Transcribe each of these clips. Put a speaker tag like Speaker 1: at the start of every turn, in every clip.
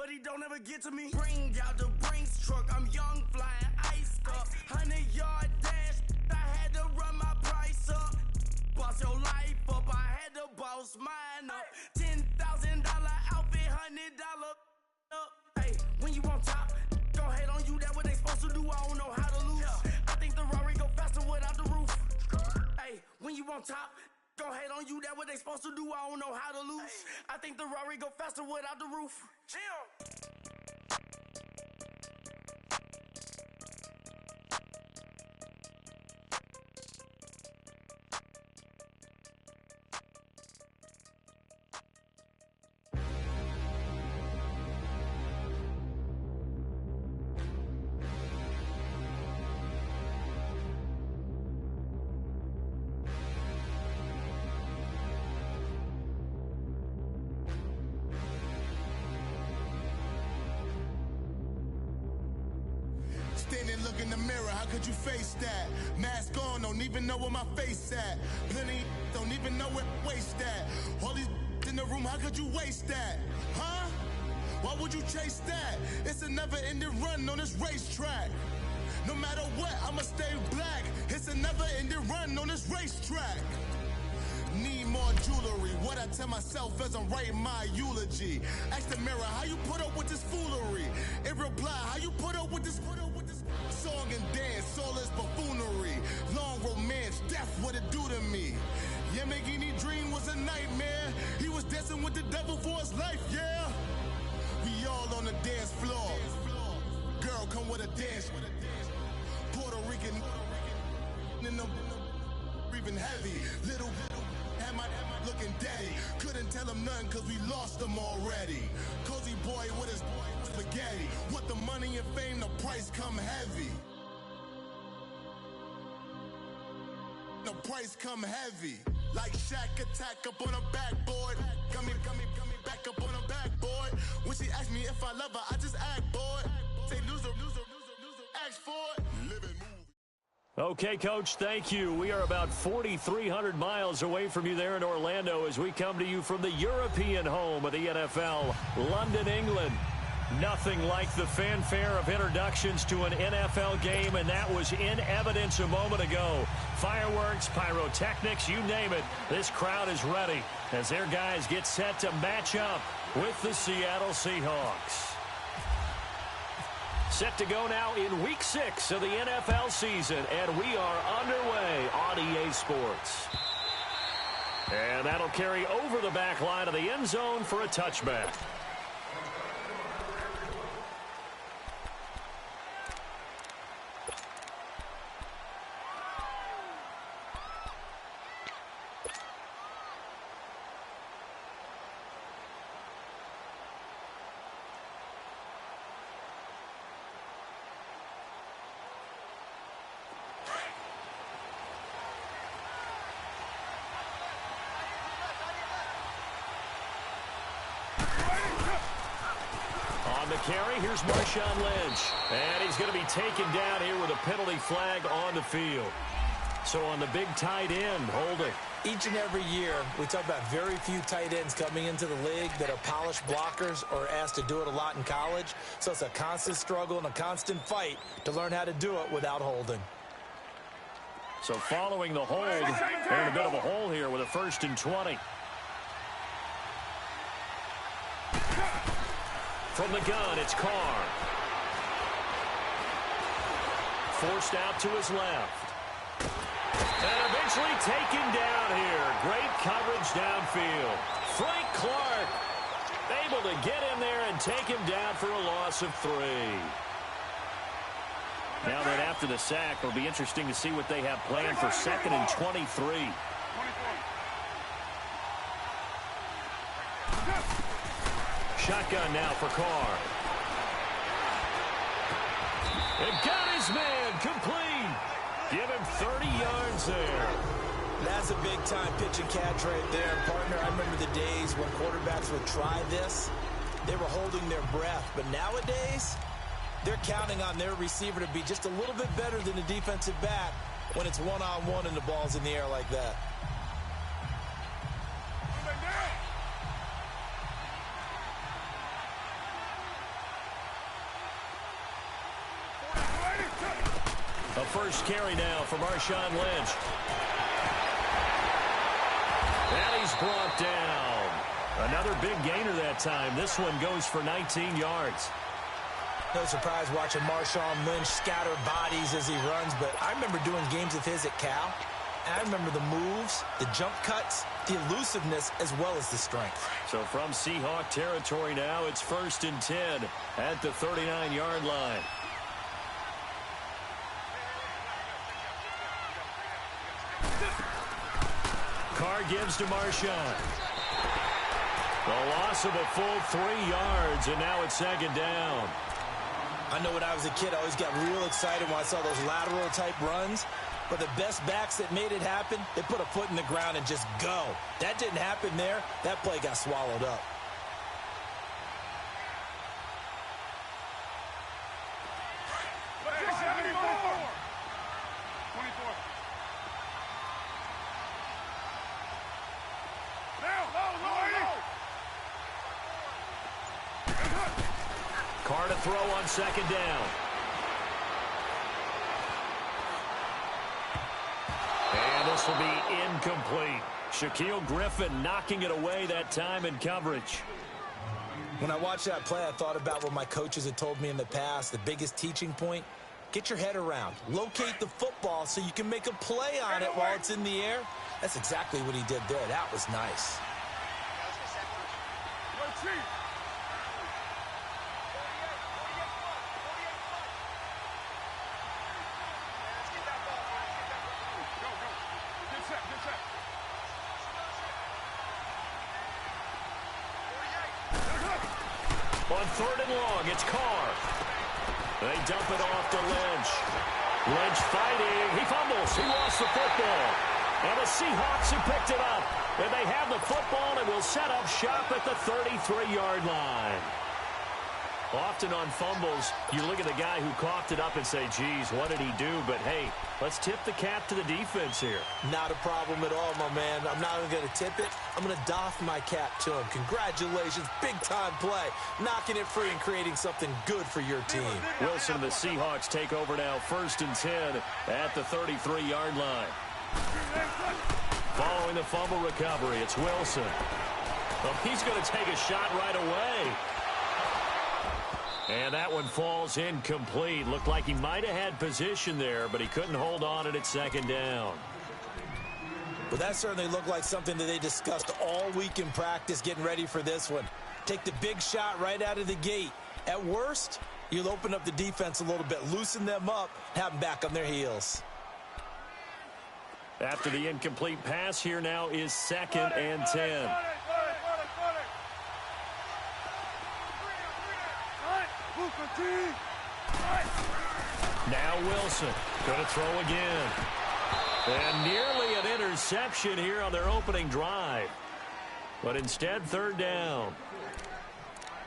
Speaker 1: but he don't ever get to me. Bring out the Brinks truck, I'm young, flying iced up. 100-yard dash, I had to run my price up. Boss your life up, I had to boss mine up. $10,000 outfit, $100 up. Hey, when you on top, go hate on you, that what they supposed to do, I don't know how to lose. I think the Rari go faster without the roof. Hey, when you on top, go hate on you, that what they supposed to do, I don't know how to lose. I think the Rari go faster without the roof. Chill.
Speaker 2: Standing, look in the mirror, how could you face that? Mask on, don't even know where my face at. Plenty, don't even know where waste at. All these in the room, how could you waste that? Huh? Why would you chase that? It's a never-ending run on this racetrack. No matter what, I'ma stay black. It's a never-ending run on this racetrack. Need more jewelry, what I tell myself as I'm writing my eulogy. Ask the mirror, how you put up with this foolery? It reply, how you put up with this song and dance, all this buffoonery. Long romance, death, what it do to me? Yamagini dream was a nightmare. He was dancing with the devil for his life, yeah. We all on the dance floor. Girl, come with a dance. Puerto Rican in the breathing heavy. Little had my looking daddy. Couldn't tell him nothing cause we lost him already. Cozy boy with his spaghetti. Want the money and fame, the price come heavy. The price come heavy. Like Shaq attack up on a backboard. Gummy, back up on a backboard. When she asked me if I love her, I just act bored. Say loser, ask for it. Living move.
Speaker 3: Okay, Coach, thank you. We are about 4,300 miles away from you there in Orlando as we come to you from the European home of the NFL, London, England. Nothing like the fanfare of introductions to an NFL game, and that was in evidence a moment ago. Fireworks, pyrotechnics, you name it. This crowd is ready as their guys get set to match up with the Seattle Seahawks. Set to go now in Week 6 of the NFL season, and we are underway on EA Sports. And that'll carry over the back line of the end zone for a touchback. Carry, here's Marshawn Lynch, and he's going to be taken down here with a penalty flag on the field. So on the big tight end, holding.
Speaker 4: Each and every year, we talk about very few tight ends coming into the league that are polished blockers or asked to do it a lot in college. So it's a constant struggle and a constant fight to learn how to do it without holding.
Speaker 3: So following the hold, they're in a bit of a hole here with a 1st and 20. From the gun, it's Carr. Forced out to his left. And eventually taken down here. Great coverage downfield. Frank Clark able to get in there and take him down for a loss of 3. Now that after the sack, it'll be interesting to see what they have planned for 2nd and 23. Shotgun now for Carr. And got his man complete. Give him 30 yards there.
Speaker 4: That's a big-time pitch and catch right there, partner. I remember the days when quarterbacks would try this. They were holding their breath. But nowadays, they're counting on their receiver to be just a little bit better than the defensive back when it's one-on-one and the ball's in the air like that.
Speaker 3: first carry now for Marshawn Lynch. And he's brought down. Another big gainer that time. This one goes for 19 yards.
Speaker 4: No surprise watching Marshawn Lynch scatter bodies as he runs, but I remember doing games of his at Cal. And I remember the moves, the jump cuts, the elusiveness, as well as the strength.
Speaker 3: So from Seahawk territory now, it's 1st and 10 at the 39-yard line. Carr gives to Marshawn. The loss of a full 3 yards, and now it's 2nd down.
Speaker 4: I know when I was a kid, I always got real excited when I saw those lateral-type runs. But the best backs that made it happen, they put a foot in the ground and just go. That didn't happen there. That play got swallowed up.
Speaker 3: Carr to throw on 2nd down. And this will be incomplete. Shaquille Griffin knocking it away that time in coverage.
Speaker 4: When I watched that play, I thought about what my coaches had told me in the past. The biggest teaching point, get your head around. Locate the football so you can make a play on it while it's in the air. That's exactly what he did there. That was nice.
Speaker 3: On 3rd and long, it's Carr. They dump it off to Lynch. Lynch fighting. He fumbles. He lost the football. And the Seahawks have picked it up. And they have the football and will set up shop at the 33-yard line. Often on fumbles, you look at the guy who coughed it up and say, geez, what did he do? But, hey, let's tip the cap to the defense here.
Speaker 4: Not a problem at all, my man. I'm not even going to tip it. I'm going to doff my cap to him. Congratulations. Big-time play. Knocking it free and creating something good for your team.
Speaker 3: Wilson and the Seahawks take over now, 1st and 10 at the 33-yard line. Following the fumble recovery, it's Wilson. Well, he's going to take a shot right away. And that one falls incomplete. Looked like he might have had position there, but he couldn't hold on and it's 2nd down.
Speaker 4: Well, that certainly looked like something that they discussed all week in practice getting ready for this one. Take the big shot right out of the gate. At worst, you'll open up the defense a little bit, loosen them up, have them back on their heels.
Speaker 3: After the incomplete pass, here now is 2nd and 10. Now Wilson going to throw again. And nearly an interception here on their opening drive. But instead, 3rd down.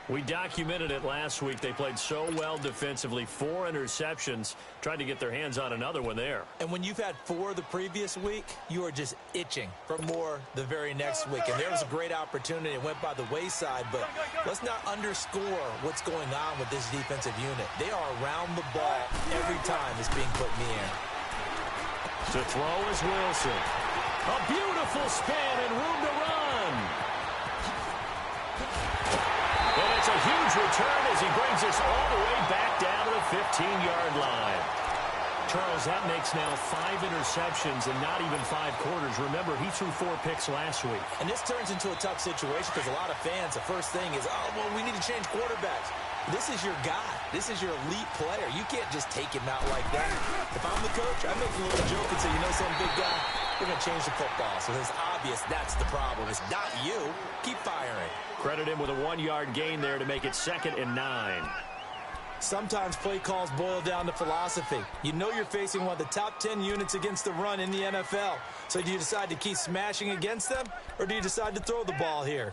Speaker 3: We documented it last week. They played so well defensively. 4 interceptions. Tried to get their hands on another one there.
Speaker 4: And when you've had 4 the previous week, you are just itching for more the very next week. And there was a great opportunity. It went by the wayside, but let's not underscore what's going on with this defensive unit. They are around the ball every time it's being put in the air.
Speaker 3: To throw is Wilson. A beautiful spin and room to run. And it's a huge return as he brings us all the way back down to the 15-yard line. Charles, that makes now 5 interceptions and not even 5 quarters. Remember, he threw 4 picks last week.
Speaker 4: And this turns into a tough situation because a lot of fans, the first thing is, oh, well, we need to change quarterbacks. This is your guy. This is your elite player. You can't just take him out like that. If I'm the coach, I make a little joke and say, you know, some big guy, we're going to change the football. So it's obvious that's the problem. It's not you. Keep firing.
Speaker 3: Credit him with a 1-yard gain there to make it 2nd and 9.
Speaker 4: Sometimes play calls boil down to philosophy. You know you're facing one of the top 10 units against the run in the NFL. So do you decide to keep smashing against them, or do you decide to throw the ball here?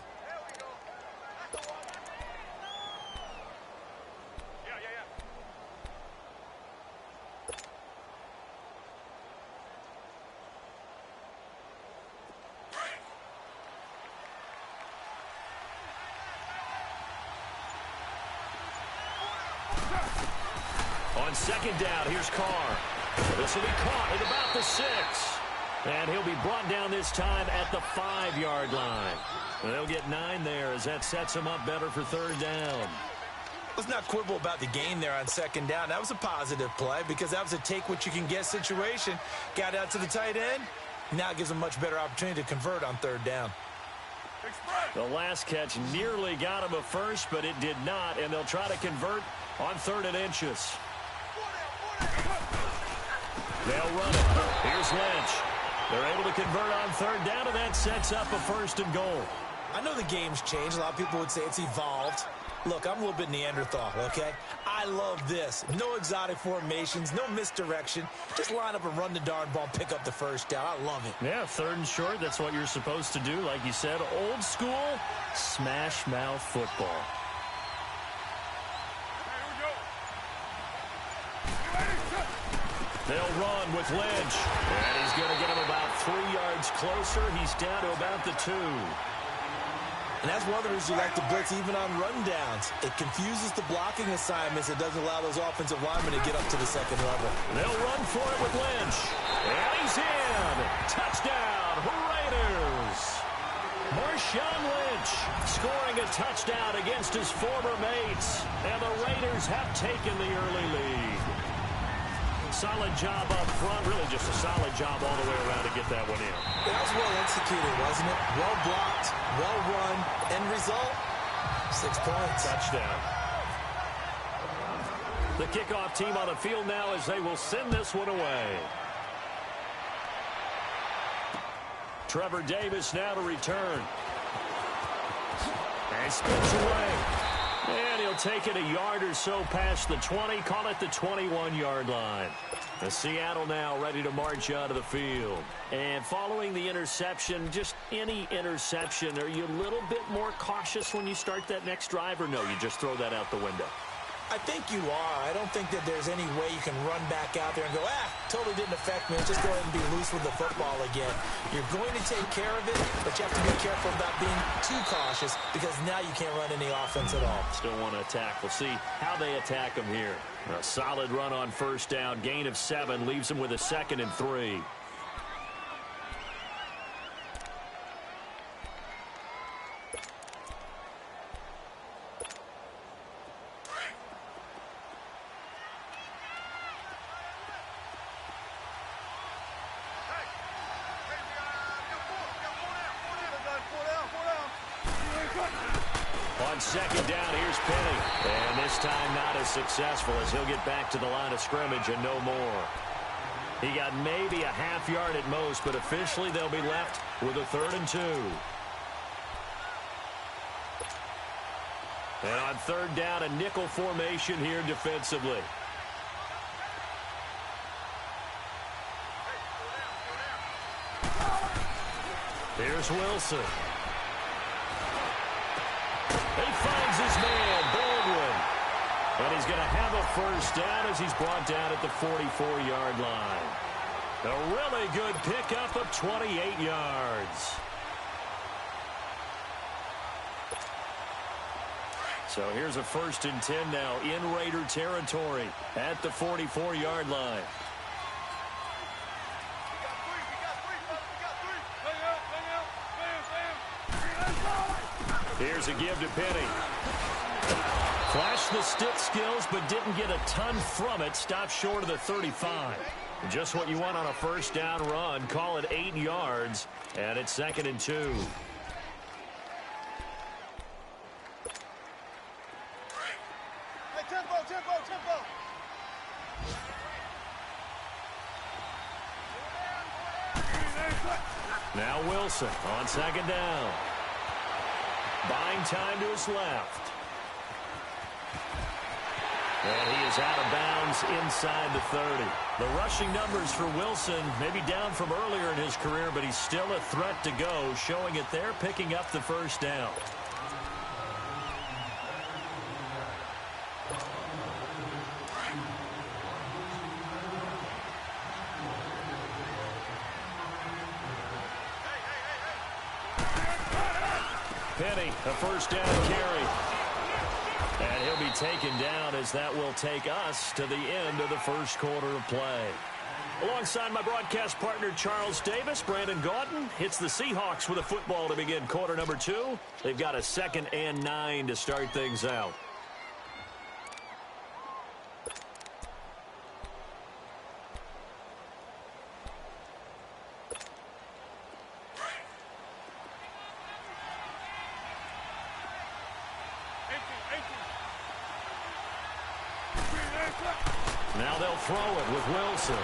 Speaker 3: On 2nd down, here's Carr. This will be caught at about the 6. And he'll be brought down this time at the 5-yard line. And they'll get 9 there as that sets him up better for 3rd down.
Speaker 4: Let's not quibble about the gain there on 2nd down. That was a positive play because that was a take-what-you-can-get situation. Got out to the tight end. Now it gives him a much better opportunity to convert on 3rd down.
Speaker 3: The last catch nearly got him a first, but it did not. And they'll try to convert on 3rd and inches. They'll run it. Here's Lynch. They're able to convert on 3rd down, and that sets up a 1st and goal.
Speaker 4: I know the game's changed. A lot of people would say it's evolved. Look, I'm a little bit Neanderthal, okay? I love this. No exotic formations, no misdirection. Just line up and run the darn ball, pick up the 1st down. I love it.
Speaker 3: Yeah, 3rd and short, that's what you're supposed to do. Like you said, old school, smash mouth football. They'll run with Lynch. And he's going to get him about 3 yards closer. He's down to about the 2.
Speaker 4: And that's one of the reasons you like to blitz even on rundowns. It confuses the blocking assignments. It doesn't allow those offensive linemen to get up to the 2nd level.
Speaker 3: They'll run for it with Lynch. And he's in. Touchdown, Raiders. Marshawn Lynch scoring a touchdown against his former mates. And the Raiders have taken the early lead. Solid job up front. Really just a solid job all the way around to get that one in.
Speaker 4: That was well executed, wasn't it? Well blocked, well run. End result, 6 points.
Speaker 3: Touchdown. The kickoff team on the field now as they will send this one away. Trevor Davis now to return. And spins away. And he'll take it a yard or so past the 20, call it the 21-yard line. The Seattle now ready to march out of the field. And following the interception, just any interception, are you a little bit more cautious when you start that next drive, or no, you just throw that out the window?
Speaker 4: I think you are. I don't think that there's any way you can run back out there and go, totally didn't affect me. Just go ahead and be loose with the football again. You're going to take care of it, but you have to be careful about being too cautious because now you can't run any offense at all.
Speaker 3: Still want to attack. We'll see how they attack them here. A solid run on 1st down. Gain of 7 leaves them with a 2nd and 3. On 2nd down, here's Penny. And this time not as successful as he'll get back to the line of scrimmage and no more. He got maybe a half yard at most, but officially they'll be left with a 3rd and 2. And on 3rd down, a nickel formation here defensively. Here's Wilson. He finds his man, Baldwin. And he's going to have a 1st down as he's brought down at the 44-yard line. A really good pickup of 28 yards. So here's a 1st and 10 now in Raider territory at the 44-yard line. Here's a give to Penny. Flashed the stick skills, but didn't get a ton from it. Stopped short of the 35. Just what you want on a 1st down run. Call it 8 yards, and it's 2nd and 2.
Speaker 2: Hey, tempo.
Speaker 3: Now Wilson on 2nd down. Buying time to his left. And he is out of bounds inside the 30. The rushing numbers for Wilson maybe down from earlier in his career, but he's still a threat to go, showing it there, picking up the 1st down. Penny, a 1st down carry. And he'll be taken down as that will take us to the end of the 1st quarter of play. Alongside my broadcast partner, Charles Davis, Brandon Gaudin hits the Seahawks with a football to begin quarter number 2. They've got a 2nd and 9 to start things out. Now they'll throw it with Wilson.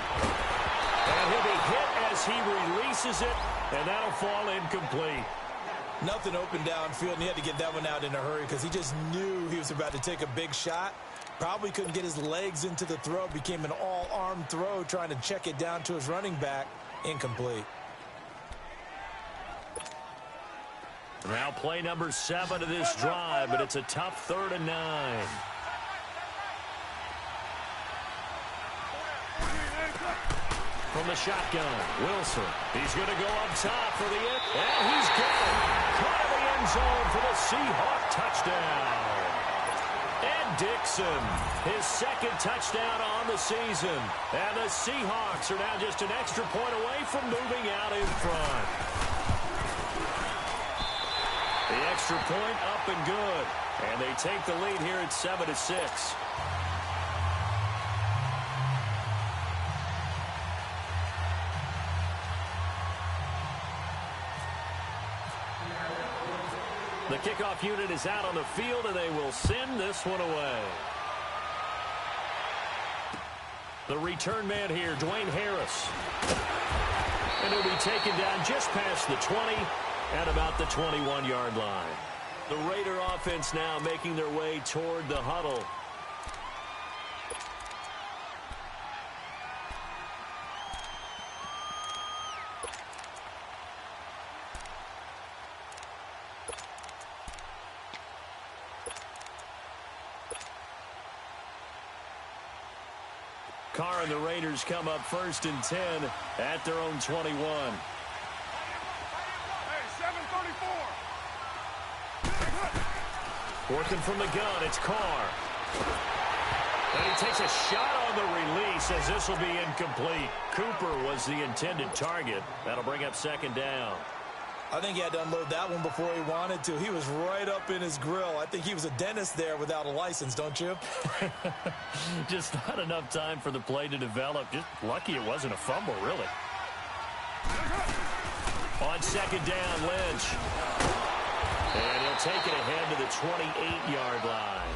Speaker 3: And he'll be hit as he releases it, and that'll fall incomplete.
Speaker 4: Nothing open downfield, and he had to get that one out in a hurry because he just knew he was about to take a big shot. Probably couldn't get his legs into the throw. Became an all-arm throw, trying to check it down to his running back. Incomplete.
Speaker 3: Now play number 7 of this drive, but it's a tough 3rd and 9. From the shotgun, Wilson. He's going to go up top for the end. And he's got it. Caught in the end zone for the Seahawk touchdown. Ed Dixon, his 2nd touchdown on the season. And the Seahawks are now just an extra point away from moving out in front. The extra point up and good. And they take the lead here at 7-6. The kickoff unit is out on the field, and they will send this one away. The return man here, Dwayne Harris. And he'll be taken down just past the 20 at about the 21-yard line. The Raider offense now making their way toward the huddle. Carr and the Raiders come up 1st and 10 at their own 21.
Speaker 5: Hey, 734.
Speaker 3: Working from the gun, it's Carr. And he takes a shot on the release as this will be incomplete. Cooper was the intended target. That'll bring up 2nd down.
Speaker 4: I think he had to unload that one before he wanted to. He was right up in his grill. I think he was a dentist there without a license, don't you?
Speaker 3: Just not enough time for the play to develop. Just lucky it wasn't a fumble, really. On 2nd down, Lynch. And he'll take it ahead to the 28-yard line.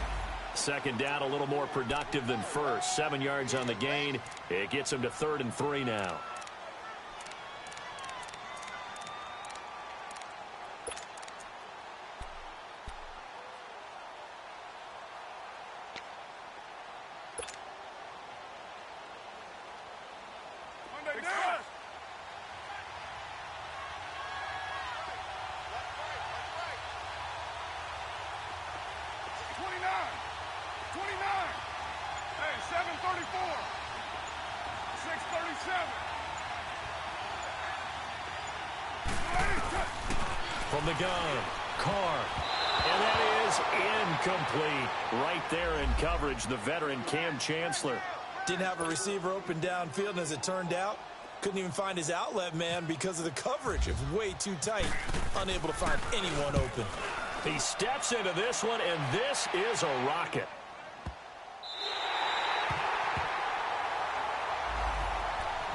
Speaker 3: 2nd down, a little more productive than first. 7 yards on the gain. It gets him to 3rd and 3 now. From the gun, Carr. And that is incomplete. Right there in coverage, the veteran Cam Chancellor.
Speaker 4: Didn't have a receiver open downfield, and as it turned out, couldn't even find his outlet man because of the coverage. It was way too tight. Unable to find anyone open.
Speaker 3: He steps into this one, and this is a rocket.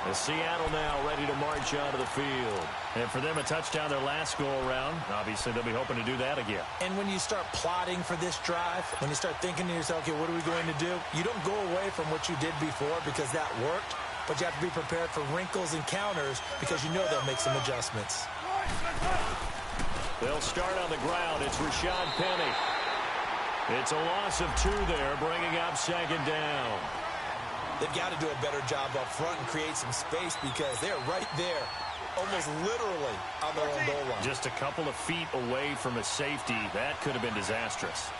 Speaker 3: And Seattle now ready to march onto the field. And for them, a touchdown their last go-around. Obviously, they'll be hoping to do that again.
Speaker 4: And when you start plotting for this drive, when you start thinking to yourself, okay, what are we going to do? You don't go away from what you did before because that worked, but you have to be prepared for wrinkles and counters because you know they'll make some adjustments.
Speaker 3: They'll start on the ground. It's Rashad Penny. It's a loss of 2 there, bringing up 2nd down.
Speaker 4: They've got to do a better job up front and create some space because they're right there, almost literally on their own goal line.
Speaker 3: Just a couple of feet away from a safety. That could have been disastrous.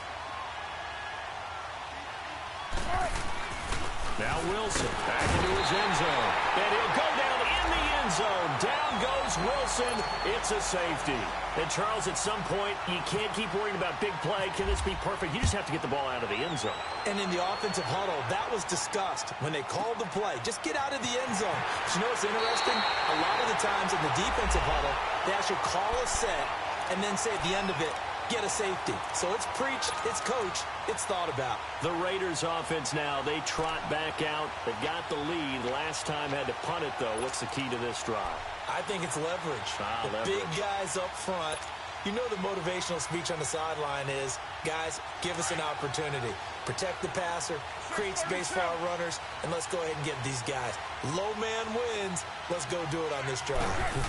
Speaker 3: Now Wilson back into his end zone. And he'll go down in the end end zone. Down goes Wilson. It's a safety. And, Charles, at some point, you can't keep worrying about big play. Can this be perfect? You just have to get the ball out of the end zone.
Speaker 4: And in the offensive huddle, that was discussed when they called the play. Just get out of the end zone. But you know what's interesting? A lot of the times in the defensive huddle, they actually call a set and then say at the end of it, get a safety. So it's preached, it's coached, it's thought about.
Speaker 3: The Raiders offense now, they trot back out. They got the lead. Last time had to punt it, though. What's the key to this drive?
Speaker 4: I think it's leverage. The big guys up front. You know the motivational speech on the sideline is, guys, give us an opportunity. Protect the passer, create space for our runners, and let's go ahead and get these guys. Low man wins. Let's go do it on this drive.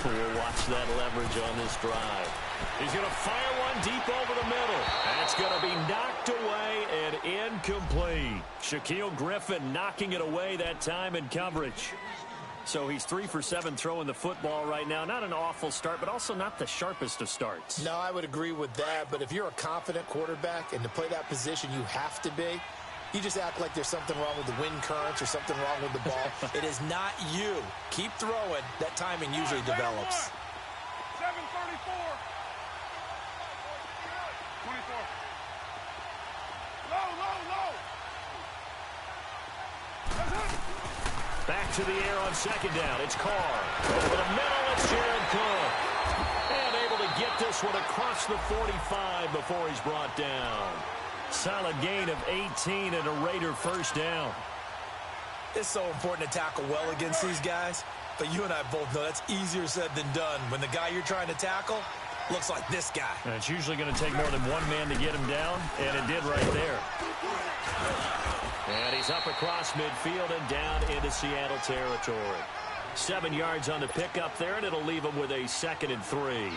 Speaker 3: We'll watch that leverage on this drive. He's going to fire one deep over the middle. That's going to be knocked away and incomplete. Shaquille Griffin knocking it away that time in coverage. So he's 3 for 7 throwing the football right now. Not an awful start, but also not the sharpest of starts.
Speaker 4: No, I would agree with that. But if you're a confident quarterback and to play that position, you have to be. You just act like there's something wrong with the wind currents or something wrong with the ball. It is not you. Keep throwing. That timing usually develops.
Speaker 5: 7:34. 24. Low.
Speaker 3: Back to the air on second down. It's Carr. Over the middle, it's Jared Cook. And able to get this one across the 45 before he's brought down. Solid gain of 18 and a Raider first down.
Speaker 4: It's so important to tackle well against these guys. But you and I both know that's easier said than done. When the guy you're trying to tackle looks like this guy.
Speaker 3: And it's usually going to take more than one man to get him down, and it did right there. And he's up across midfield and down into Seattle territory. 7 yards on the pickup there, and it'll leave him with a 2nd and 3.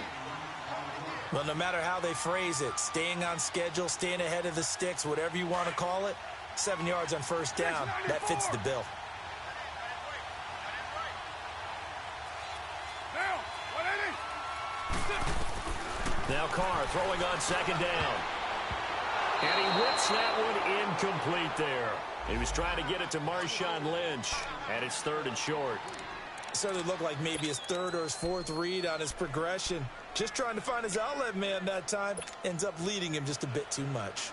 Speaker 4: Well, no matter how they phrase it, staying on schedule, staying ahead of the sticks, whatever you want to call it, 7 yards on first down, that fits the bill.
Speaker 3: Now Carr throwing on second down. And he whips that one incomplete there. He was trying to get it to Marshawn Lynch, and it's 3rd and short.
Speaker 4: Certainly looked like maybe his 3rd or his 4th read on his progression. Just trying to find his outlet man that time. Ends up leading him just a bit too much.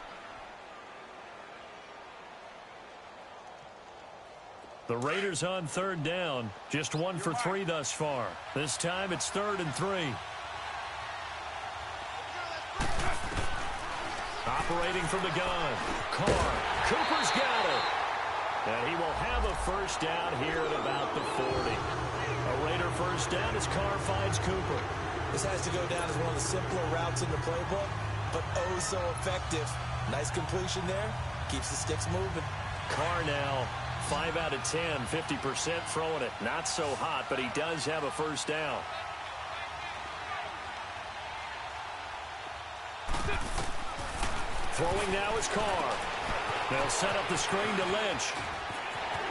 Speaker 3: The Raiders on 3rd down. Just 1 for 3 thus far. This time it's 3rd and 3. Operating from the gun. Carr. Cooper's got it. And he will have a first down here at about the 40. A Raider first down as Carr finds Cooper.
Speaker 4: This has to go down as one of the simpler routes in the playbook, but oh so effective. Nice completion there. Keeps the sticks moving.
Speaker 3: Carr now 5 out of 10, 50% throwing it. Not so hot, but he does have a first down. Throwing now is Carr. They'll set up the screen to Lynch.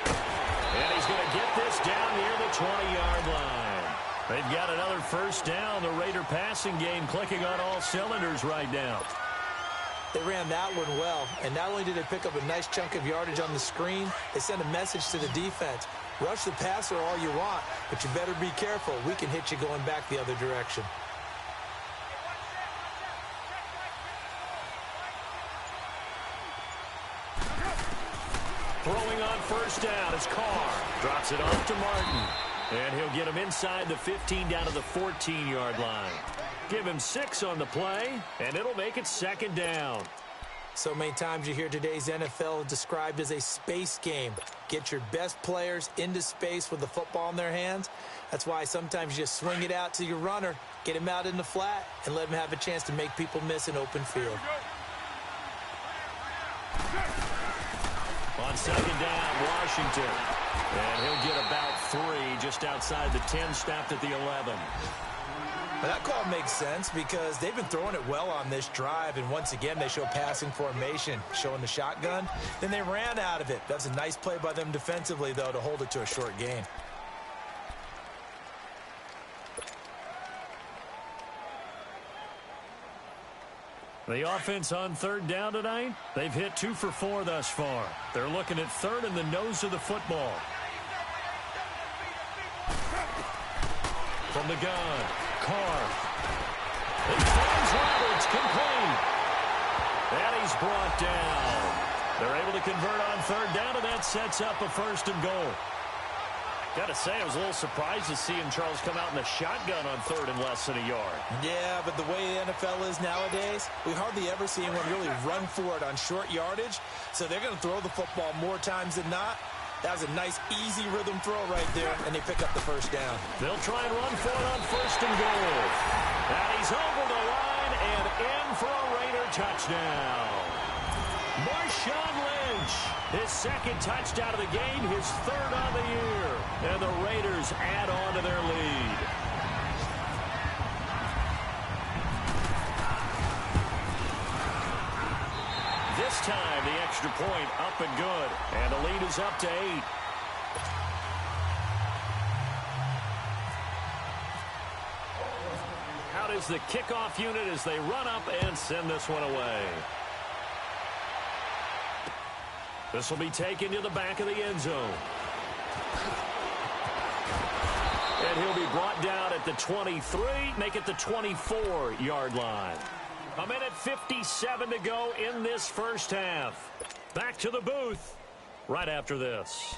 Speaker 3: And he's going to get this down near the 20-yard line. They've got another first down. The Raider passing game clicking on all cylinders right now.
Speaker 4: They ran that one well, and not only did they pick up a nice chunk of yardage on the screen, they sent a message to the defense. Rush the passer all you want, but you better be careful. We can hit you going back the other direction.
Speaker 3: Throwing on first down is Carr. Drops it off to Martin. And he'll get him inside the 15 down to the 14-yard line. Give him 6 on the play, and it'll make it 2nd down.
Speaker 4: So many times you hear today's NFL described as a space game. Get your best players into space with the football in their hands. That's why sometimes you just swing it out to your runner, get him out in the flat, and let him have a chance to make people miss an open field.
Speaker 3: On 2nd down, Washington. And he'll get about 3 just outside the 10, stopped at the 11.
Speaker 4: Well, that call makes sense because they've been throwing it well on this drive, and once again they show passing formation, showing the shotgun. Then they ran out of it. That's a nice play by them defensively, though, to hold it to a short gain.
Speaker 3: The offense on 3rd down tonight, they've hit 2 for 4 thus far. They're looking at 3rd in the nose of the football. From the gun, Carr. He finds Roberts, complete. And he's brought down. They're able to convert on third down, and that sets up a 1st and goal. Got to say, I was a little surprised to see him, Charles, come out in the shotgun on 3rd and less than a yard.
Speaker 4: Yeah, but the way the NFL is nowadays, we hardly ever see anyone really run for it on short yardage. So they're going to throw the football more times than not. That was a nice, easy rhythm throw right there, and they pick up the 1st down.
Speaker 3: They'll try and run for it on 1st and goal. And he's over the line and in for a Raider touchdown. Marshawn Lynch, his 2nd touchdown of the game, his 3rd on the year. And the Raiders add on to their lead. This time, the extra point up and good. And the lead is up to 8. Out is the kickoff unit as they run up and send this one away. This will be taken to the back of the end zone. And he'll be brought down at the 23, make it the 24-yard line. A minute 57 to go in this first half. Back to the booth right after this.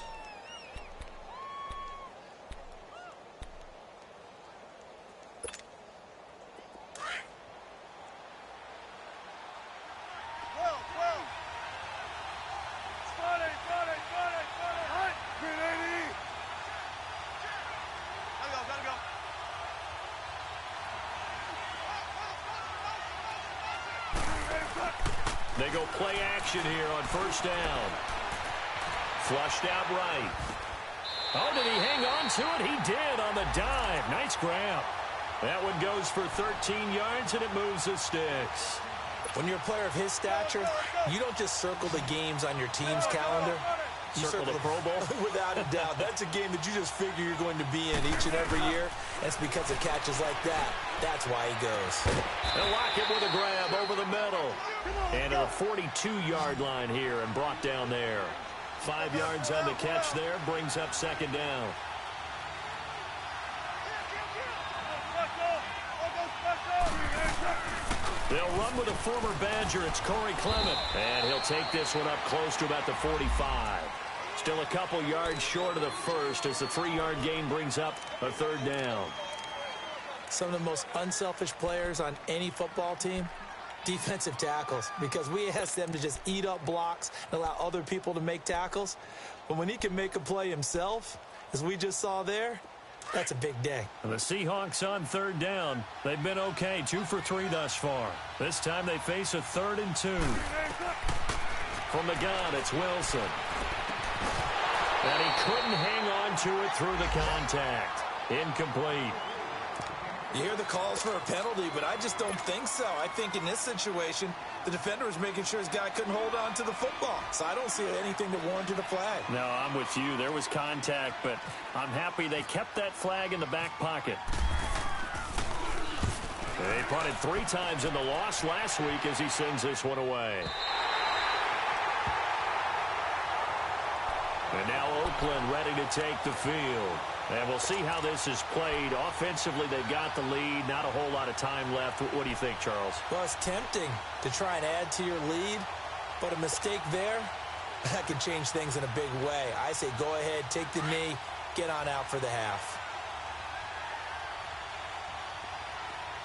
Speaker 3: They go play action here on 1st down. Flushed out right. Oh, did he hang on to it? He did on the dive. Nice grab. That one goes for 13 yards, and it moves the sticks.
Speaker 4: When you're a player of his stature, you don't just circle the games on your team's calendar. You
Speaker 3: Circle the Pro Bowl?
Speaker 4: Without a doubt. That's a game that you just figure you're going to be in each and every year. That's because of catches like that. That's why he goes.
Speaker 3: They'll lock it with a grab over the middle. And a 42-yard line here and brought down there. 5 yards on the catch there. Brings up 2nd down. They'll run with a former Badger. It's Corey Clement. And he'll take this one up close to about the 45. Still a couple yards short of the first as the 3-yard gain brings up a 3rd down.
Speaker 4: Some of the most unselfish players on any football team, defensive tackles, because we ask them to just eat up blocks and allow other people to make tackles. But when he can make a play himself, as we just saw there, that's a big day.
Speaker 3: And the Seahawks on 3rd down. They've been okay, 2 for 3 thus far. This time they face a 3rd and 2. From the gun, it's Wilson. And he couldn't hang on to it through the contact. Incomplete.
Speaker 4: You hear the calls for a penalty, but I just don't think so. I think in this situation, the defender was making sure his guy couldn't hold on to the football. So I don't see anything that warranted a flag.
Speaker 3: No, I'm with you. There was contact, but I'm happy they kept that flag in the back pocket. They punted 3 times in the loss last week as he sends this one away. And now Oakland ready to take the field. And we'll see how this is played. Offensively, they've got the lead. Not a whole lot of time left. What do you think, Charles?
Speaker 4: Well, it's tempting to try and add to your lead, but a mistake there, that could change things in a big way. I say go ahead, take the knee, get on out for the half.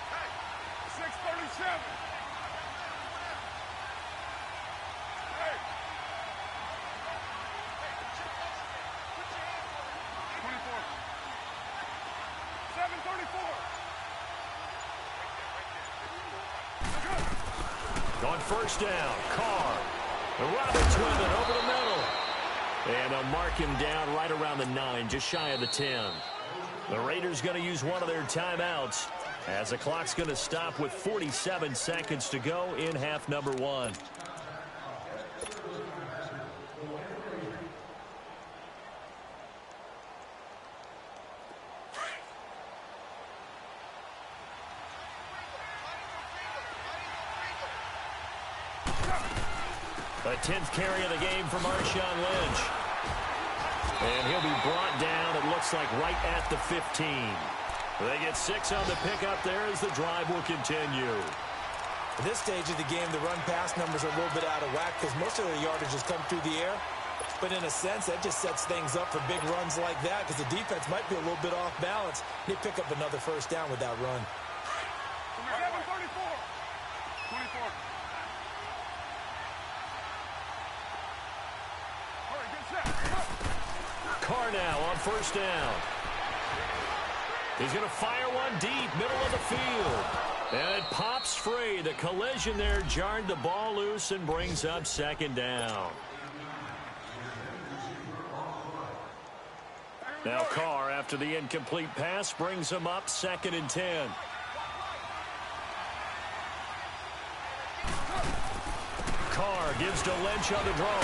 Speaker 5: Hey, 6:37. Hey. 24. 7:34.
Speaker 3: On 1st down, Carr. Roberts with it over the middle. And they'll mark him down right around the 9, just shy of the 10. The Raiders going to use one of their timeouts as the clock's going to stop with 47 seconds to go in half number 1. The 10th carry of the game for Marshawn Lynch. And he'll be brought down, it looks like, right at the 15. They get 6 on the pickup there as the drive will continue.
Speaker 4: At this stage of the game, the run-pass numbers are a little bit out of whack because most of the yardage has come through the air. But in a sense, that just sets things up for big runs like that because the defense might be a little bit off balance. They pick up another first down with that run.
Speaker 5: 7:34. 24. Hurry, get set.
Speaker 3: Carr now on first down. He's going to fire one deep, middle of the field. And it pops free. The collision there jarred the ball loose and brings up second down. Now Carr, after the incomplete pass, brings him up 2nd and 10. Carr gives to Lynch on the draw.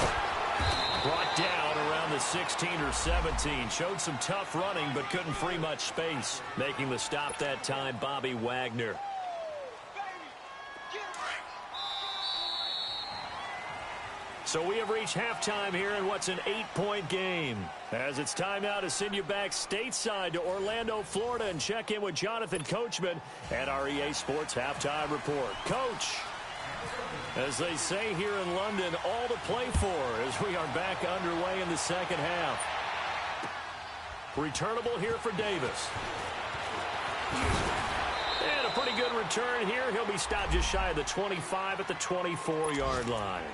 Speaker 3: Brought down around the 16 or 17. Showed some tough running, but couldn't free much space. Making the stop that time, Bobby Wagner. So we have reached halftime here in what's an 8-point game. As it's time now to send you back stateside to Orlando, Florida, and check in with Jonathan Coachman at our EA Sports Halftime Report. Coach, as they say here in London, all to play for as we are back underway in the second half. Returnable here for Davis. And a pretty good return here. He'll be stopped just shy of the 25 at the 24-yard line.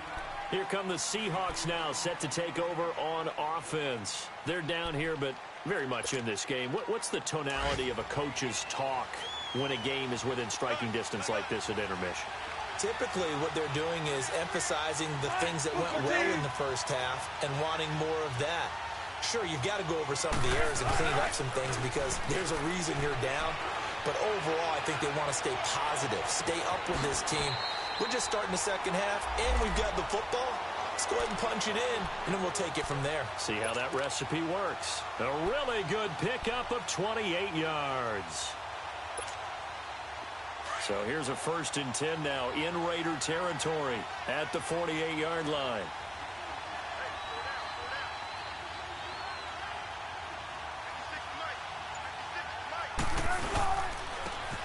Speaker 3: Here come the Seahawks now, set to take over on offense. They're down here, but very much in this game. What's the tonality of a coach's talk when a game is within striking distance like this at intermission?
Speaker 4: Typically, what they're doing is emphasizing the things that went well in the first half and wanting more of that. Sure, you've got to go over some of the errors and clean up some things because there's a reason you're down. But overall, I think they want to stay positive, stay up with this team. We're just starting the second half, and we've got the football. Let's go ahead and punch it in, and then we'll take it from there.
Speaker 3: See how that recipe works. A really good pickup of 28 yards. So here's a 1st and 10 now in Raider territory at the 48-yard line.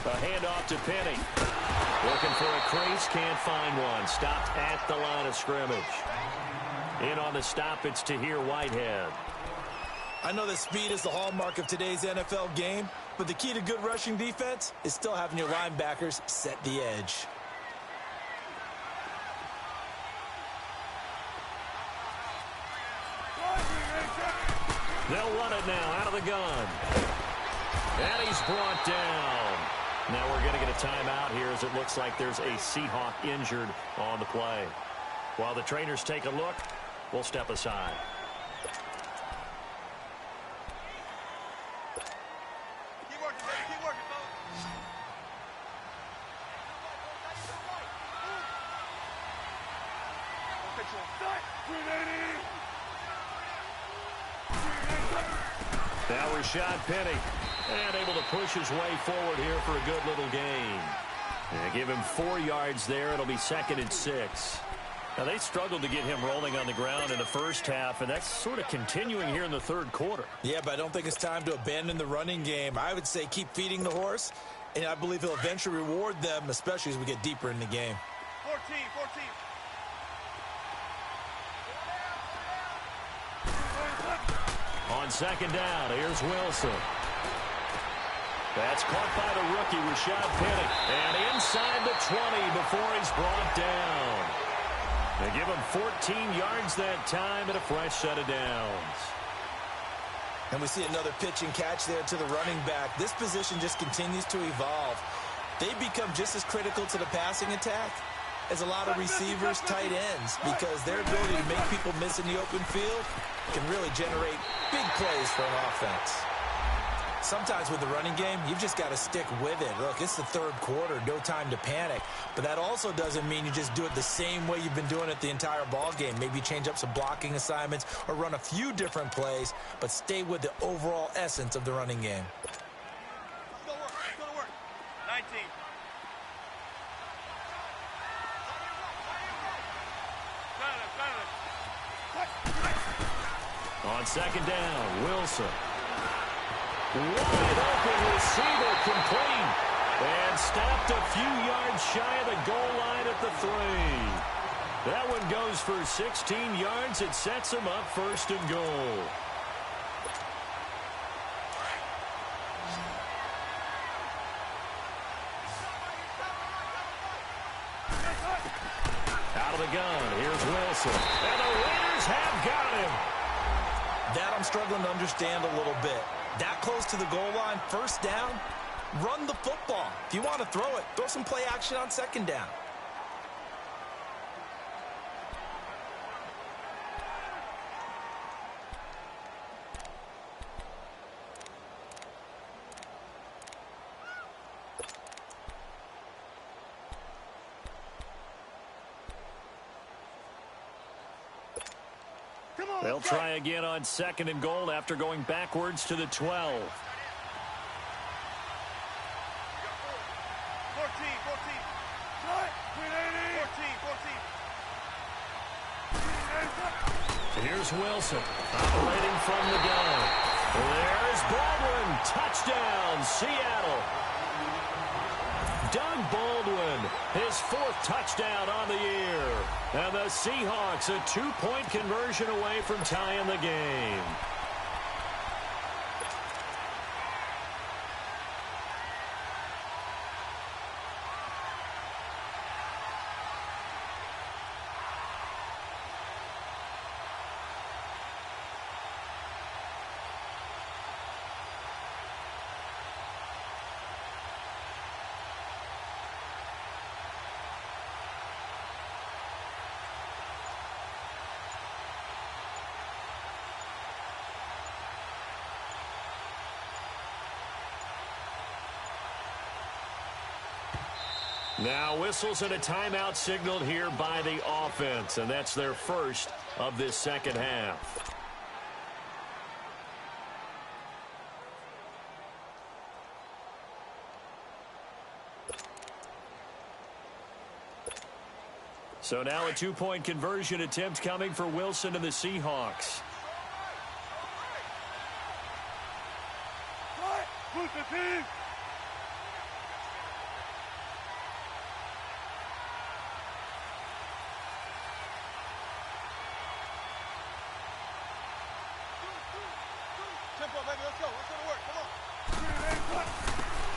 Speaker 3: A handoff to Penny. Looking for a crease, can't find one. Stopped at the line of scrimmage. In on the stop, it's Tahir Whitehead.
Speaker 4: I know that speed is the hallmark of today's NFL game, but the key to good rushing defense is still having your linebackers set the edge.
Speaker 3: They'll run it now out of the gun. And he's brought down. Now we're going to get a timeout here as it looks like there's a Seahawk injured on the play. While the trainers take a look, we'll step aside.
Speaker 5: Keep working, baby. Keep working, folks.
Speaker 3: Now Rashad Penny. And able to push his way forward here for a good little gain. And give him 4 yards there. It'll be 2nd and 6. Now, they struggled to get him rolling on the ground in the first half, and that's sort of continuing here in the third quarter.
Speaker 4: Yeah, but I don't think it's time to abandon the running game. I would say keep feeding the horse, and I believe he'll eventually reward them, especially as we get deeper in the game.
Speaker 5: 14.
Speaker 3: On 2nd down, here's Wilson. That's caught by the rookie, Rashad Penny. And inside the 20 before he's brought down. They give him 14 yards that time and a fresh set of downs.
Speaker 4: And we see another pitch and catch there to the running back. This position just continues to evolve. They become just as critical to the passing attack as a lot of receivers, tight ends, because their ability to make people miss in the open field can really generate big plays for an offense. Sometimes with the running game, you've just got to stick with it. Look, it's the third quarter, no time to panic. But that also doesn't mean you just do it the same way you've been doing it the entire ball game. Maybe change up some blocking assignments or run a few different plays, but stay with the overall essence of the running game.
Speaker 5: Let's go to work. 19.
Speaker 3: On 2nd down, Wilson. Wide open receiver complete. And stopped a few yards shy of the goal line at the 3. That one goes for 16 yards. It sets him up 1st and goal. Out of the gun, here's Wilson. And the Raiders have got him.
Speaker 4: That I'm struggling to understand a little bit. That close to the goal line, 1st down, run the football. If you want to throw it, throw some play action on 2nd down.
Speaker 3: They'll try again on 2nd and goal after going backwards to the 12. 14. Here's Wilson operating from the gun. There's Baldwin. Touchdown, Seattle. Doug Baldwin, his 4th touchdown on the year. And the Seahawks a 2-point conversion away from tying the game. Now whistles and a timeout signaled here by the offense, and that's their 1st of this 2nd half. So now a 2-point conversion attempt coming for Wilson and the Seahawks.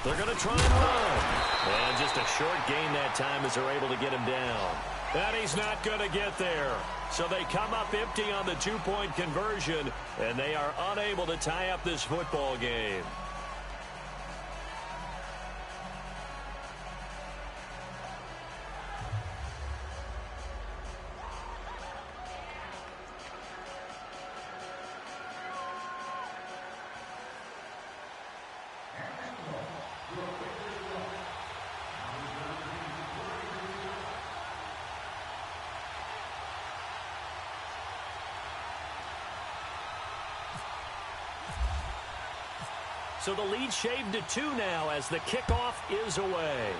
Speaker 3: They're going to try and run. And just a short gain that time as they're able to get him down. And he's not going to get there. So they come up empty on the 2-point conversion, and they are unable to tie up this football game. So the lead shaved to 2 now as the kickoff is away.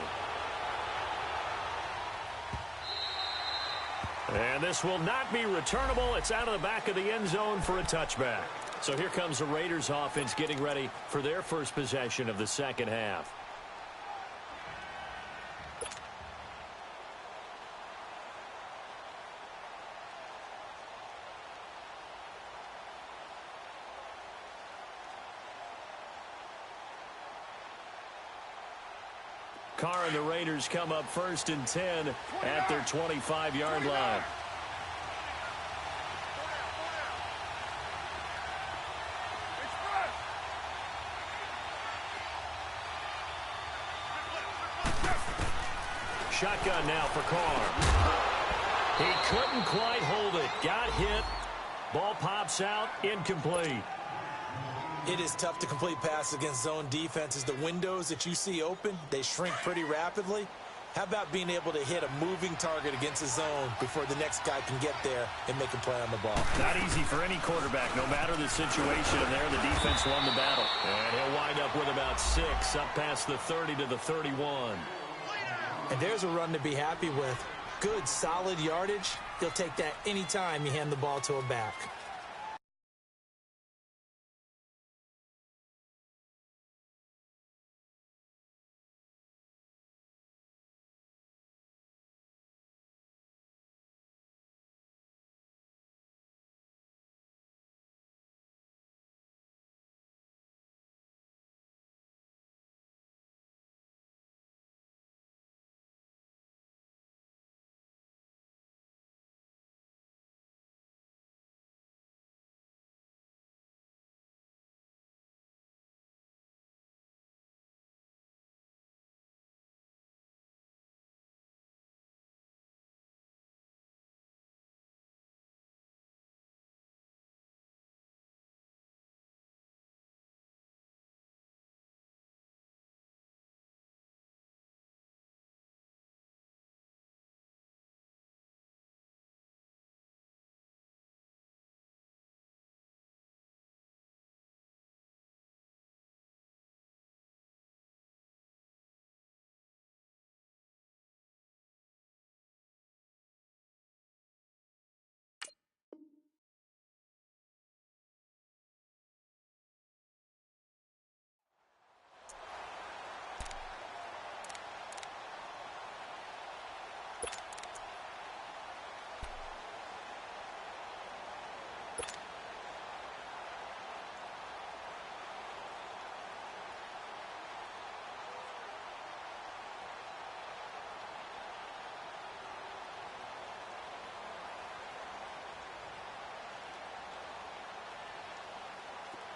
Speaker 3: And this will not be returnable. It's out of the back of the end zone for a touchback. So here comes the Raiders offense getting ready for their 1st possession of the 2nd half. Carr and the Raiders come up 1st and 10 at their 25-yard line. Shotgun now for Carr. He couldn't quite hold it. Got hit. Ball pops out. Incomplete.
Speaker 4: It is tough to complete passes against zone defenses. The windows that you see open, they shrink pretty rapidly. How about being able to hit a moving target against a zone before the next guy can get there and make a play on the ball?
Speaker 3: Not easy for any quarterback, no matter the situation. And there, the defense won the battle. And he'll wind up with about 6, up past the 30 to the 31.
Speaker 4: And there's a run to be happy with. Good, solid yardage. He'll take that anytime you hand the ball to a back.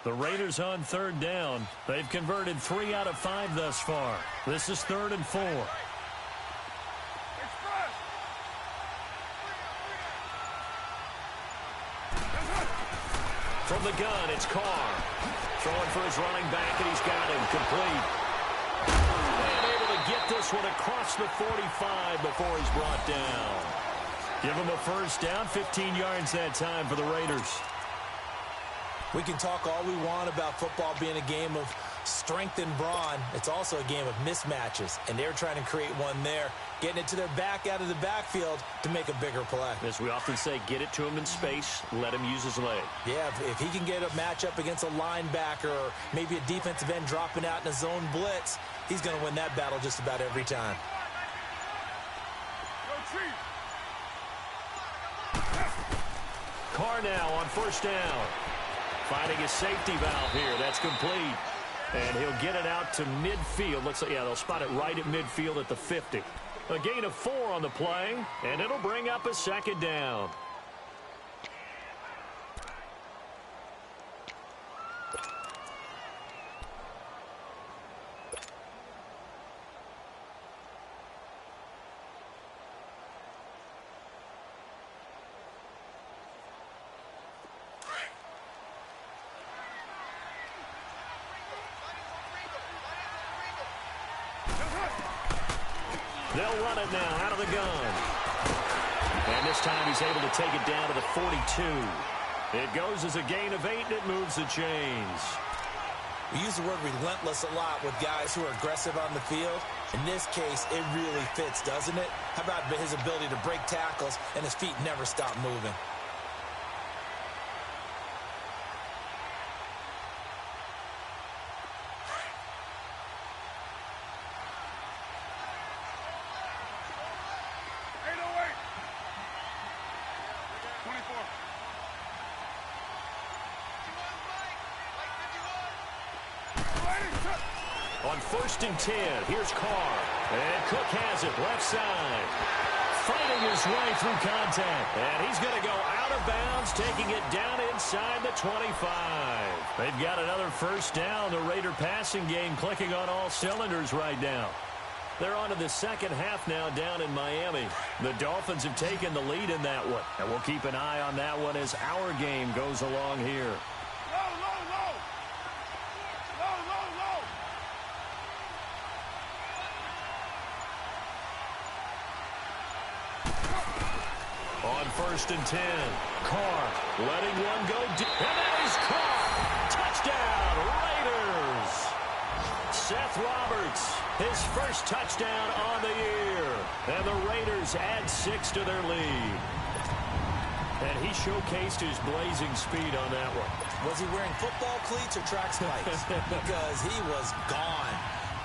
Speaker 3: The Raiders on third down. They've converted 3 out of 5 thus far. This is 3rd and 4. From the gun, it's Carr. Throwing for his running back, and he's got him complete. And able to get this one across the 45 before he's brought down. Give him a first down, 15 yards that time for the Raiders.
Speaker 4: We can talk all we want about football being a game of strength and brawn. It's also a game of mismatches, and they're trying to create one there, getting it to their back out of the backfield to make a bigger play.
Speaker 3: As we often say, get it to him in space, let him use his leg.
Speaker 4: Yeah, if he can get a matchup against a linebacker or maybe a defensive end dropping out in a zone blitz, he's going to win that battle just about every time.
Speaker 3: Carr now on first down. Finding his safety valve here. That's complete. And he'll get it out to midfield. Looks like, yeah, they'll spot it right at midfield at the 50. A gain of 4 on the play, and it'll bring up a second down. They'll run it now out of the gun. And this time he's able to take it down to the 42. It goes as a gain of 8, and it moves the chains.
Speaker 4: We use the word relentless a lot with guys who are aggressive on the field. In this case, it really fits, doesn't it? How about his ability to break tackles and his feet never stop moving?
Speaker 3: On 1st and 10, here's Carr. And Cook has it left side. Fighting his way through contact. And he's going to go out of bounds, taking it down inside the 25. They've got another first down. The Raider passing game clicking on all cylinders right now. They're on to the second half now down in Miami. The Dolphins have taken the lead in that one. And we'll keep an eye on that one as our game goes along here. On 1st and 10, Carr letting one go deep. And that is caught. Touchdown, Raiders. Seth Roberts, his first touchdown on the year. And the Raiders add 6 to their lead. And he showcased his blazing speed on that one.
Speaker 4: Was he wearing football cleats or track spikes? Because he was gone.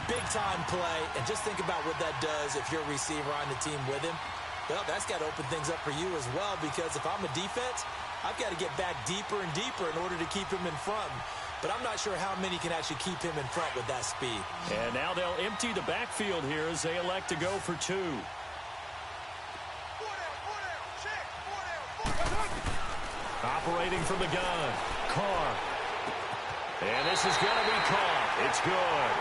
Speaker 4: Big-time play. And just think about what that does if you're a receiver on the team with him. Well, that's got to open things up for you as well, because if I'm a defense, I've got to get back deeper and deeper in order to keep him in front. But I'm not sure how many can actually keep him in front with that speed.
Speaker 3: And now they'll empty the backfield here as they elect to go for 2. Operating from the gun, Carr. And this is going to be caught. It's good.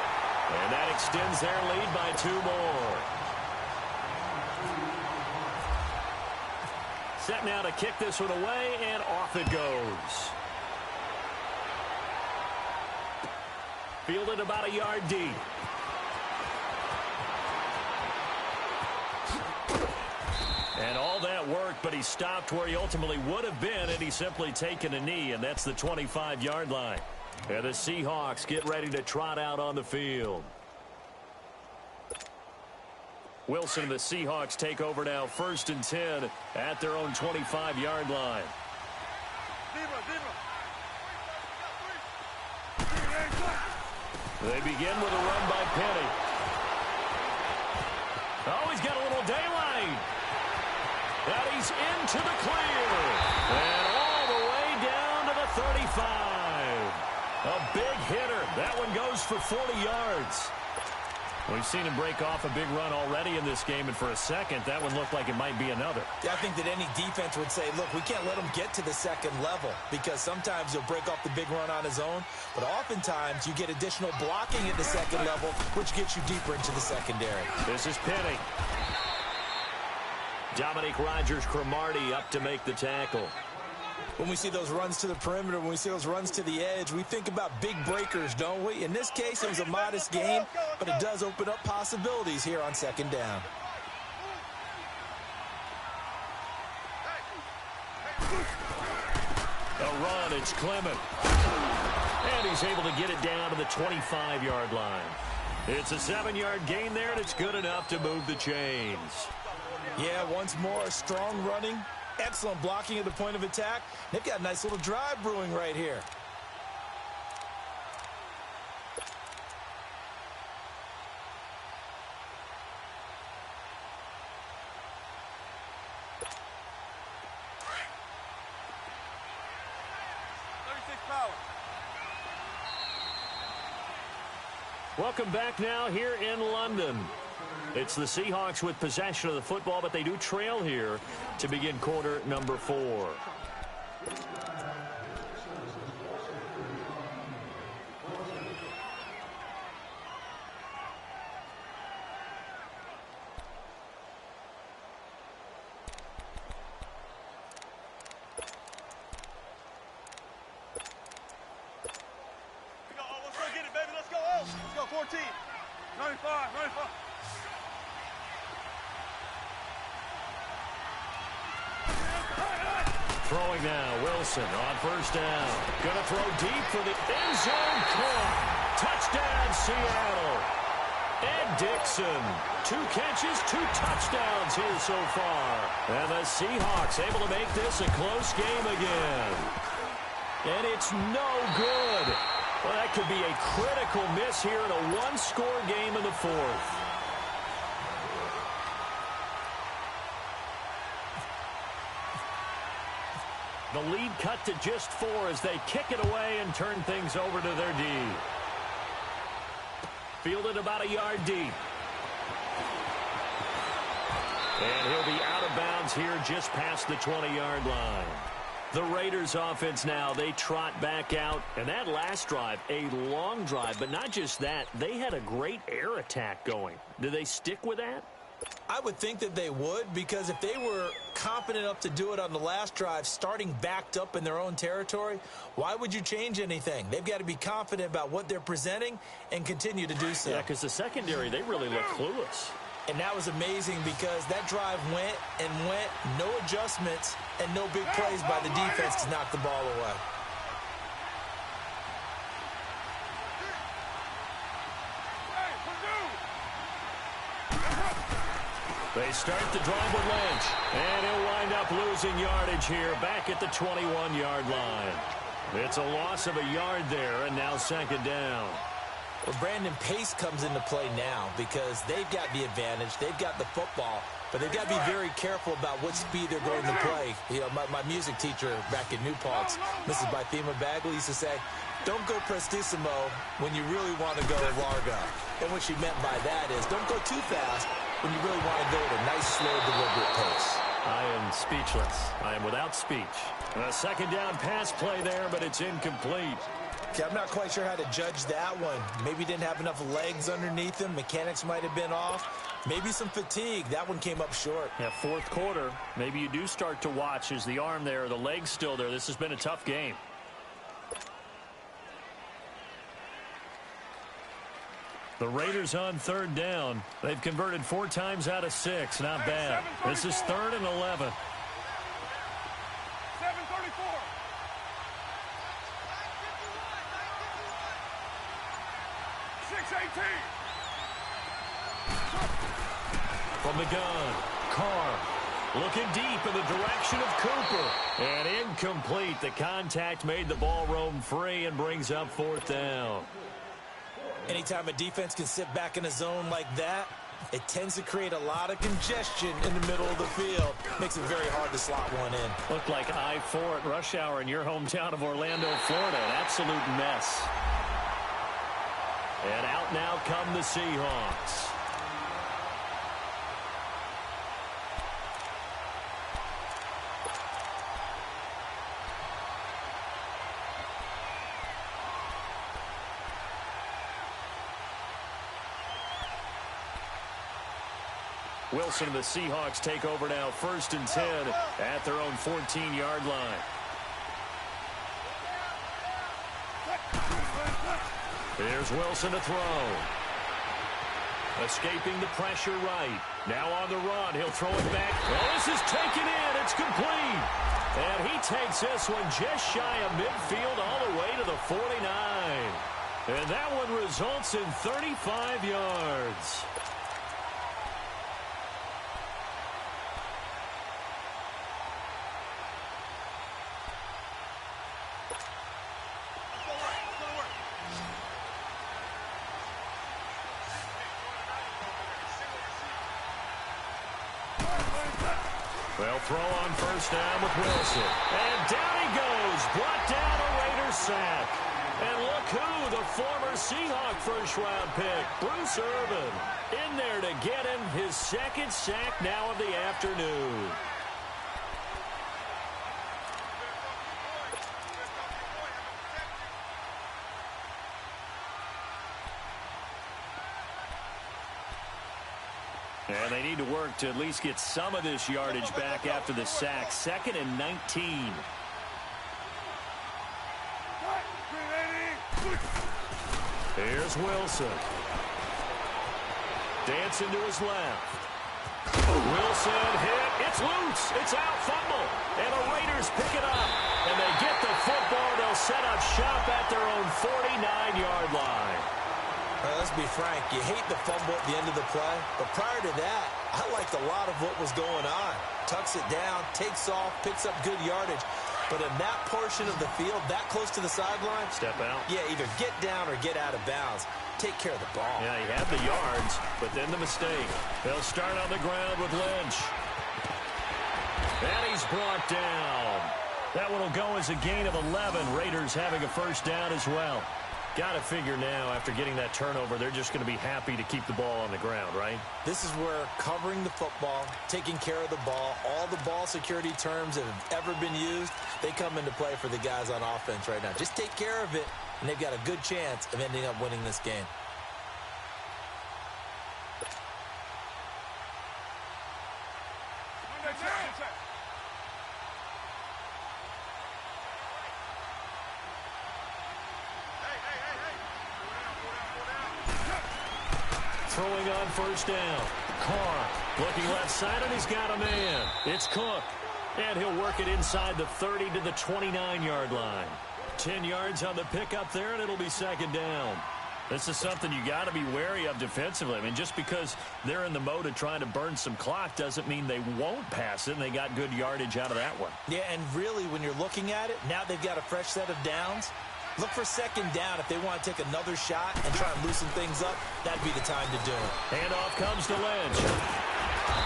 Speaker 3: And that extends their lead by 2 more. Set now to kick this one away, and off it goes. Fielded about a yard deep. And all that work, but he stopped where he ultimately would have been, and he's simply taken a knee, and that's the 25-yard line. And the Seahawks get ready to trot out on the field. Wilson and the Seahawks take over now, 1st and 10 at their own 25-yard line. They begin with a run by Penny. Oh, he's got a little daylight. And he's into the clear. And all the way down to the 35. A big hitter. That one goes for 40 yards. We've seen him break off a big run already in this game, and for a second, that one looked like it might be another.
Speaker 4: Yeah, I think that any defense would say, look, we can't let him get to the second level, because sometimes he'll break off the big run on his own, but oftentimes you get additional blocking at the second level, which gets you deeper into the secondary.
Speaker 3: This is Penny. Dominique Rodgers-Cromartie up to make the tackle.
Speaker 4: When we see those runs to the perimeter, when we see those runs to the edge, we think about big breakers, don't we? In this case, it was a modest gain, but it does open up possibilities here on second down.
Speaker 3: A run, it's Clement. And he's able to get it down to the 25-yard line. It's a 7-yard gain there, and it's good enough to move the chains.
Speaker 4: Yeah, once more, strong running. Excellent blocking at the point of attack. They've got a nice little drive brewing right here.
Speaker 3: Welcome back now here in London. It's the Seahawks with possession of the football, but they do trail here to begin quarter number 4.
Speaker 5: Let's go get it, baby. Let's go. Let's go, 14. 95, 95.
Speaker 3: Throwing now, Wilson on first down. Gonna throw deep for the end zone. Caught. Touchdown, Seattle. Ed Dixon. 2 catches, 2 touchdowns here so far. And the Seahawks able to make this a close game again. And it's no good. Well, that could be a critical miss here in a one-score game in the 4th. The lead cut to just 4 as they kick it away and turn things over to their D. Fielded about a yard deep. And he'll be out of bounds here just past the 20-yard line. The Raiders offense now, they trot back out. And that last drive, a long drive, but not just that. They had a great air attack going. Do they stick with that?
Speaker 4: I would think that they would, because if they were confident enough to do it on the last drive, starting backed up in their own territory, why would you change anything? They've got to be confident about what they're presenting and continue to do so.
Speaker 3: Yeah, because the secondary, they really look clueless.
Speaker 4: And that was amazing because that drive went and went, no adjustments, and no big plays by the defense to knock the ball away.
Speaker 3: They start the drive with Lynch, and he'll wind up losing yardage here back at the 21-yard line. It's a loss of a yard there, and now second down.
Speaker 4: Well, Brandon, pace comes into play now because they've got the advantage. They've got the football, but they've got to be very careful about what speed they're going to play. You know, my music teacher back in New Paltz, Mrs. Bythema Bagley, used to say, don't go prestissimo when you really want to go largo. And what she meant by that is don't go too fast when you really want to go at a nice, slow, deliberate pace.
Speaker 3: I am speechless. I am without speech. A second down pass play there, but it's incomplete.
Speaker 4: Okay, I'm not quite sure how to judge that one. Maybe didn't have enough legs underneath him. Mechanics might have been off. Maybe some fatigue. That one came up short.
Speaker 3: Yeah, 4th quarter. Maybe you do start to watch. Is the arm there, the leg's still there? This has been a tough game. The Raiders on third down. They've converted 4 times out of 6. Not bad. This is 3rd and 11.
Speaker 5: 7:34. 6:18.
Speaker 3: From the gun, Carr looking deep in the direction of Cooper. And incomplete. The contact made the ball roam free and brings up 4th down.
Speaker 4: Anytime a defense can sit back in a zone like that, it tends to create a lot of congestion in the middle of the field. Makes it very hard to slot one in.
Speaker 3: Looked like I-4 at rush hour in your hometown of Orlando, Florida. An absolute mess. And out now come the Seahawks. Wilson and the Seahawks take over now, 1st and 10 at their own 14-yard line. Here's Wilson to throw. Escaping the pressure right. Now on the run. He'll throw it back. Oh, this is taken in. It's complete. And he takes this one just shy of midfield all the way to the 49. And that one results in 35 yards. They'll throw on 1st down with Wilson. And down he goes. Brought down a Raiders sack. And look who, the former Seahawk first-round pick, Bruce Irvin, in there to get him his 2nd sack now of the afternoon. And they need to work to at least get some of this yardage back after the sack. 2nd and 19. Here's Wilson. Dancing to his left. Wilson hit. It's loose. It's out. Fumble. And the Raiders pick it up. And they get the football. They'll set up shop at their own 49-yard line.
Speaker 4: Let's be frank, you hate the fumble at the end of the play, but prior to that, I liked a lot of what was going on. Tucks it down, takes off, picks up good yardage. But in that portion of the field, that close to the sideline,
Speaker 3: step out.
Speaker 4: Yeah, either get down or get out of bounds. Take care of the ball.
Speaker 3: Yeah, he had the yards, but then the mistake. They'll start on the ground with Lynch. And he's brought down. That one will go as a gain of 11. Raiders having a 1st down as well. Got to figure now, after getting that turnover, they're just going to be happy to keep the ball on the ground, right?
Speaker 4: This is where covering the football, taking care of the ball, all the ball security terms that have ever been used, they come into play for the guys on offense right now. Just take care of it, and they've got a good chance of ending up winning this game.
Speaker 3: Throwing on 1st down. Carr looking left side, and he's got a man. It's Cook. And he'll work it inside the 30 to the 29-yard line. 10 yards on the pickup there, and it'll be 2nd down. This is something you got to be wary of defensively. I mean, just because they're in the mode of trying to burn some clock doesn't mean they won't pass it, and they got good yardage out of that one.
Speaker 4: Yeah, and really, when you're looking at it, now they've got a fresh set of downs. Look for 2nd down if they want to take another shot and try and loosen things up. That'd be the time to do it.
Speaker 3: Handoff comes to Lynch.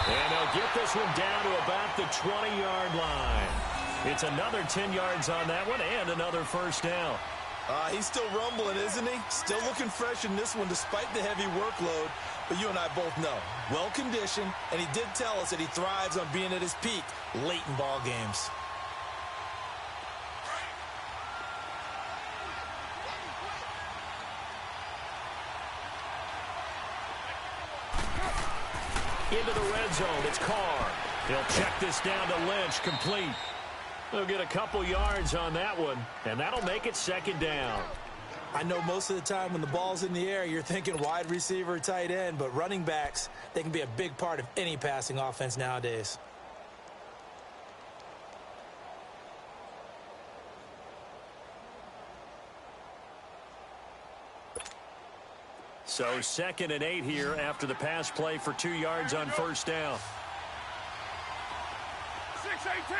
Speaker 3: And they'll get this one down to about the 20-yard line. It's another 10 yards on that one and another 1st down.
Speaker 4: He's still rumbling, isn't he? Still looking fresh in this one despite the heavy workload. But you and I both know, well-conditioned, and he did tell us that he thrives on being at his peak late in ball games.
Speaker 3: Into the red zone, it's Carr. He'll check this down to Lynch, complete. They'll get a couple yards on that one, and that'll make it 2nd down.
Speaker 4: I know most of the time when the ball's in the air, you're thinking wide receiver, tight end, but running backs, they can be a big part of any passing offense nowadays.
Speaker 3: So 2nd and 8 here after the pass play for 2 yards on 1st down.
Speaker 5: 6-18.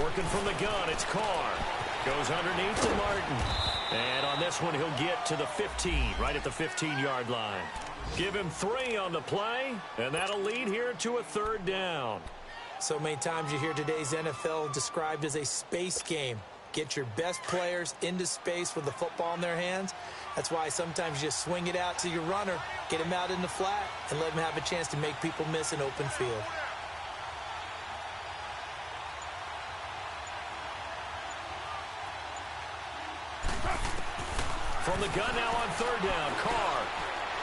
Speaker 3: Working from the gun, it's Carr. Goes underneath to Martin. And on this one, he'll get to the 15, right at the 15-yard line. Give him 3 on the play, and that'll lead here to a 3rd down.
Speaker 4: So many times you hear today's NFL described as a space game. Get your best players into space with the football in their hands. That's why sometimes you just swing it out to your runner, get him out in the flat, and let him have a chance to make people miss an open field.
Speaker 3: From the gun now on 3rd down, Carr.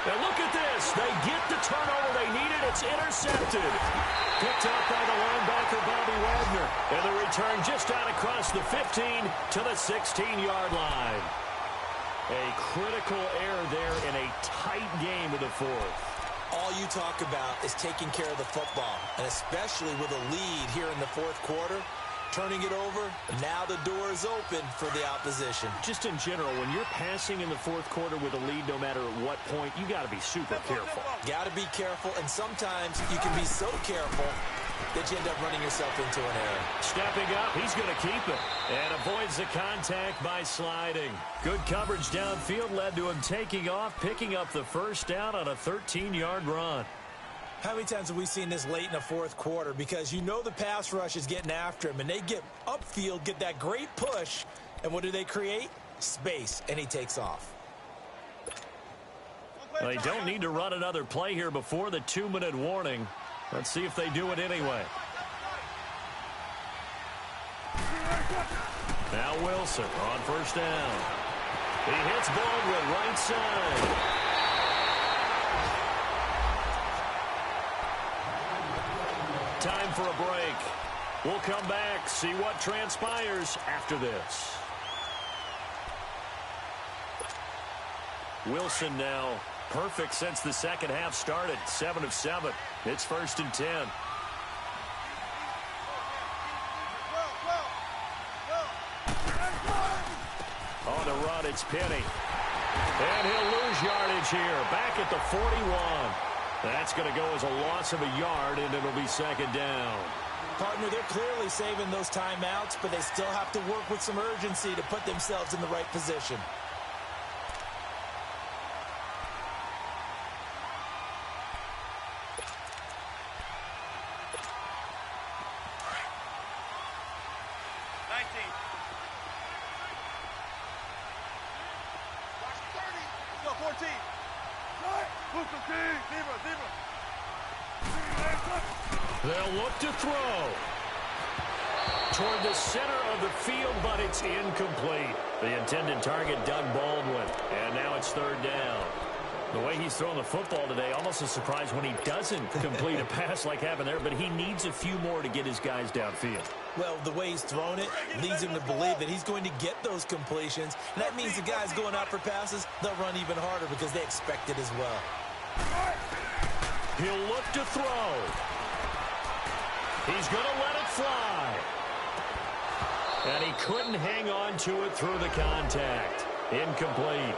Speaker 3: And look at this. They get the turnover they needed. It's intercepted. Picked up by the linebacker, Bobby Wagner. And the return just out across the 15 to the 16-yard line. A critical error there in a tight game of the 4th.
Speaker 4: All you talk about is taking care of the football, and especially with a lead here in the 4th quarter. Turning it over, now the door is open for the opposition.
Speaker 3: Just in general, when you're passing in the 4th quarter with a lead, no matter at what point, you got to be super careful.
Speaker 4: Got to be careful, and sometimes you can be so careful that you end up running yourself into an error.
Speaker 3: Stepping up, he's going to keep it and avoids the contact by sliding. Good coverage downfield led to him taking off, picking up the 1st down on a 13-yard run.
Speaker 4: How many times have we seen this late in the 4th quarter? Because you know the pass rush is getting after him, and they get upfield, get that great push, and what do they create? Space, and he takes off.
Speaker 3: They don't need to run another play here before the 2-minute warning. Let's see if they do it anyway. Now Wilson on 1st down. He hits Baldwin right side. Time for a break. We'll come back, see what transpires after this. Wilson now perfect since the 2nd half started. 7 of 7. It's 1st and 10. On the run, it's Penny. And he'll lose yardage here. Back at the 41. That's going to go as a loss of a yard, and it'll be 2nd down.
Speaker 4: Partner, they're clearly saving those timeouts, but they still have to work with some urgency to put themselves in the right position.
Speaker 3: They'll look to throw toward the center of the field, but it's incomplete. The intended target, Doug Baldwin, and now it's 3rd down. The way he's throwing the football today, almost a surprise when he doesn't complete a pass like happened there, but he needs a few more to get his guys downfield.
Speaker 4: Well, the way he's thrown it leads him to believe that he's going to get those completions, and that means the guys going out for passes, they'll run even harder because they expect it as well.
Speaker 3: He'll look to throw. He's going to let it fly. And he couldn't hang on to it through the contact. Incomplete.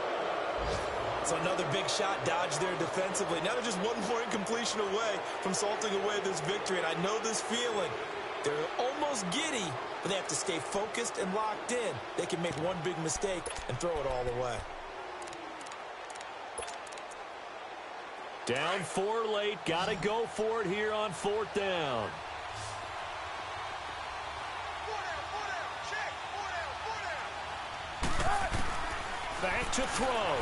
Speaker 4: So another big shot dodged there defensively. Now they're just one more incompletion away from salting away this victory. And I know this feeling. They're almost giddy, but they have to stay focused and locked in. They can make one big mistake and throw it all away.
Speaker 3: Down 4 late. Got to go for it here on 4th down. Back to throw.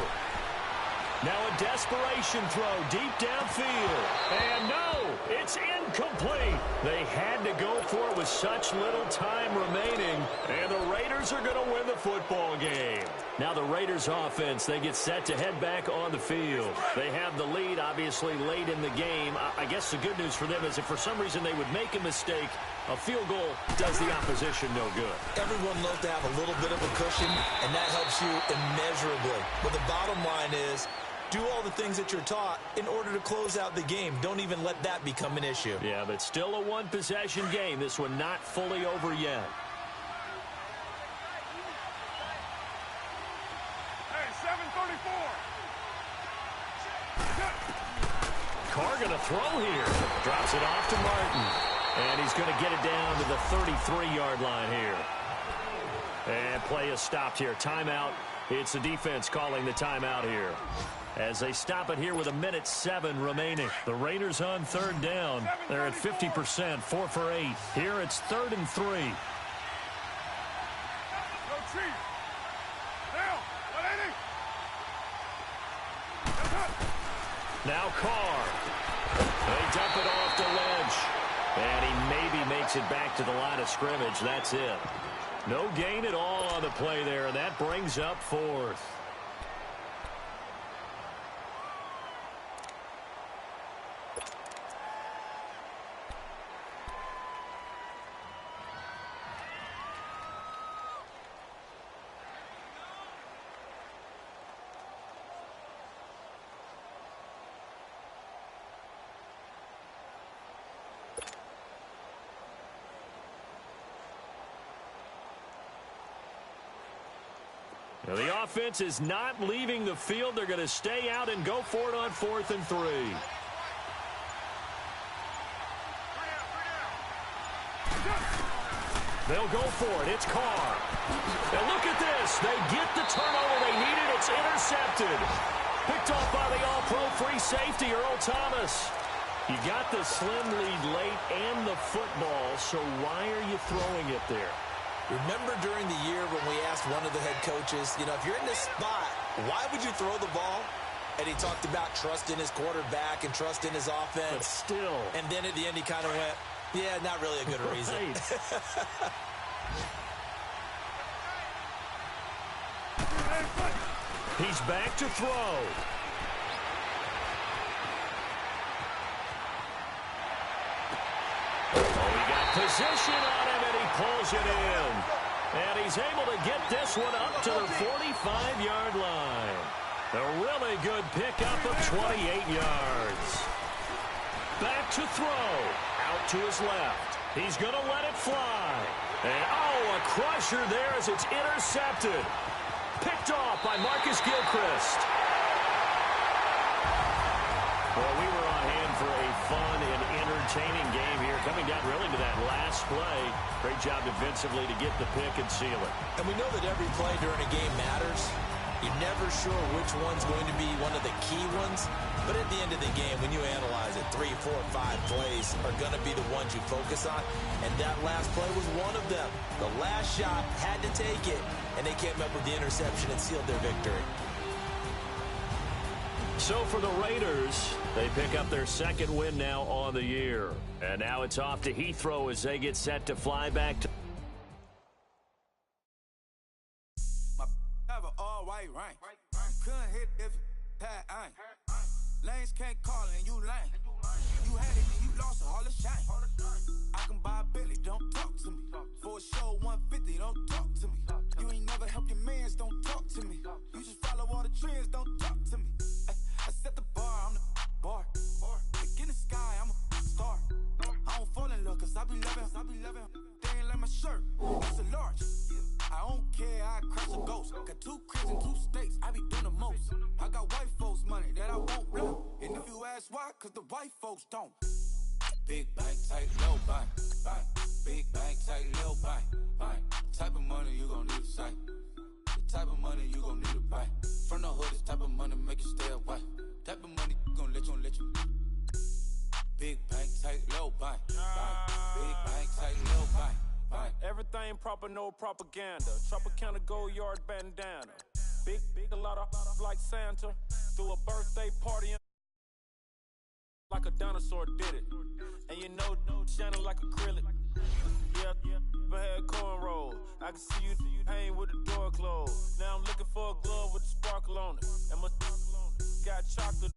Speaker 3: Now a desperation throw deep downfield. And no, it's incomplete. They had to go for it with such little time remaining. And the Raiders are going to win the football game. Now the Raiders offense, they get set to head back on the field. They have the lead, obviously, late in the game. I guess the good news for them is if for some reason they would make a mistake, a field goal does the opposition no good.
Speaker 4: Everyone loves to have a little bit of a cushion, and that helps you immeasurably. But the bottom line is, do all the things that you're taught in order to close out the game. Don't even let that become an issue.
Speaker 3: Yeah, but still a one-possession game. This one not fully over yet.
Speaker 5: Hey, 7:34.
Speaker 3: Carr going to throw here. Drops it off to Martin. And he's going to get it down to the 33-yard line here. And play is stopped here. Timeout It's the defense calling the timeout here as they stop it here with 1:07 remaining. The Raiders on third down. They're at 50%, 4 for 8. Here it's 3rd and 3. Now Carr. They dump it off to Lynch. And he maybe makes it back to the line of scrimmage. That's it. No gain at all on the play there, and that brings up 4th. Now the offense is not leaving the field. They're going to stay out and go for it on 4th and 3. They'll go for it. It's Carr. And look at this. They get the turnover they needed. It's intercepted. Picked off by the all-pro free safety, Earl Thomas. You got the slim lead late and the football, so why are you throwing it there?
Speaker 4: Remember during the year when we asked one of the head coaches, you know, if you're in this spot, why would you throw the ball? And he talked about trust in his quarterback and trust in his offense.
Speaker 3: But still.
Speaker 4: And then at the end he kind of went, yeah, not really a good reason.
Speaker 3: He's back to throw. Position on him, and he pulls it in. And he's able to get this one up to the 45-yard line. A really good pickup of 28 yards. Back to throw. Out to his left. He's going to let it fly. And, oh, a crusher there as it's intercepted. Picked off by Marcus Gilchrist. Well, we were on hand for a fun and entertaining game here, coming down really to that last play. Great job defensively to get the pick and seal it.
Speaker 4: And we know that every play during a game matters. You're never sure which one's going to be one of the key ones. But at the end of the game, when you analyze it, 3, 4, 5 plays are going to be the ones you focus on. And that last play was one of them. The last shot had to take it, and they came up with the interception and sealed their victory.
Speaker 3: So for the Raiders, they pick up their 2nd win now on the year. And now it's off to Heathrow as they get set to fly back to...
Speaker 1: My have an all-white rank. Couldn't hit if had ain't. Lanes can't call and you lame. You had it and you lost a Hall of Shame. I can buy a Billy, don't talk to me. For a show 150, don't talk to me. You ain't never help your mans, don't talk to me. You just follow all the trends, don't talk to me. I set the bar, I'm the bar. Like in the sky, I'm a star. I don't fall in love, cause I be loving. They ain't like my shirt, it's a large. I don't care, I crush a ghost. Got 2 cribs and 2 states, I be doing the most. I got white folks money that I won't blow. And if you ask why, cause the white folks don't. Big bank, tight, low bank, bank. Big bank, tight, low bank, bank. Type of money you gon' need to sight. The type of money you gon' need to buy. From the hood, this type of money make you stay away. Type of money gon' let you. Big bank, tight, low bank, bank. Big bank, tight, low bank, bank.
Speaker 6: Everything proper, no propaganda. Tropicana gold yard bandana. Big, a lot of like Santa. Threw a birthday party like a dinosaur did it. And you know, shining like acrylic. Yeah, but had cornrows. I can see you hang with the door closed. Now I'm looking for a glove with a sparkle on it. And my got chocolate.